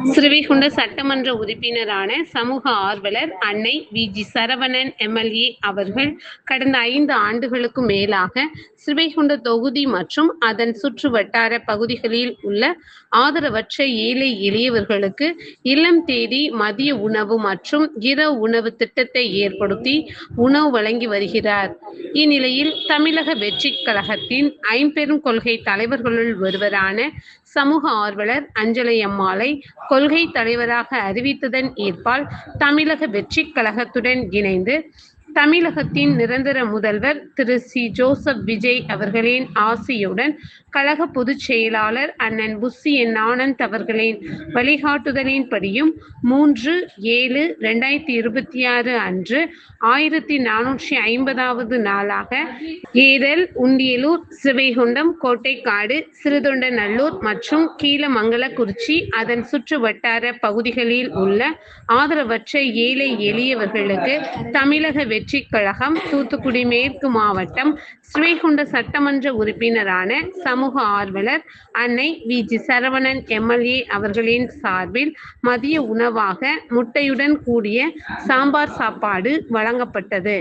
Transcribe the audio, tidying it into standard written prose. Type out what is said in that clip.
ஸ்ரீவைகுண்ட சட்டமன்ற உறுப்பினரான சமூக ஆர்வலர் அன்னை வி.ஜி. சரவணன் எம்.எல்.ஏ. அவர்கள் கடந்த 5 ஆண்டுகளுக்கு மேலாக ஸ்ரீவைகுண்ட தொகுதி மற்றும் அதன் சுற்று வட்டார பகுதிகளில் உள்ள ஆதரவற்ற ஏழை எளியவர்களுக்கு இல்லம் தேடி மதிய உணவு மற்றும் இரவு உணவு திட்டத்தை ஏற்படுத்தி உணவு வழங்கி வருகிறார். இந்நிலையில் தமிழக வெற்றிக் கழகத்தின் ஐம்பெரும் கொள்கை தலைவர்களுள் ஒருவரான சமூக ஆர்வலர் அஞ்சலை அம்மாளை கொள்கை தலைவராக அறிவித்ததன் ஏற்பால் தமிழக வெற்றிக் கழகத்துடன் இணைந்து தமிழகத்தின் நிரந்தர முதல்வர் திரு சி. ஜோசப் விஜய் அவர்களின் ஆசியுடன் கழக பொதுச் செயலாளர் அண்ணன் புஸ்ஸி என். ஆனந்த் அவர்களின் வழிகாட்டுதலின்படியும் 3/7/2026 அன்று 1450வது நாளாக ஏரல், உண்டியலூர், ஸ்ரீவைகுண்டம், கோட்டைக்காடு, சிறுதொண்டநல்லூர் மற்றும் கீழமங்கலக்குறிச்சி அதன் சுற்று வட்டார பகுதிகளில் உள்ள ஆதரவற்ற ஏழை எளியவர்களுக்கு தமிழக வெற்றிக் கழகம் தூத்துக்குடி மேற்கு மாவட்டம் ஸ்ரீவைகுண்ட சட்டமன்ற உறுப்பினரான சமூக ஆர்வலர் அன்னை வி.ஜி. சரவணன் எம்.எல்.ஏ. அவர்களின் சார்பில் மதிய உணவாக முட்டையுடன் கூடிய சாம்பார் சாப்பாடு வழங்கப்பட்டது.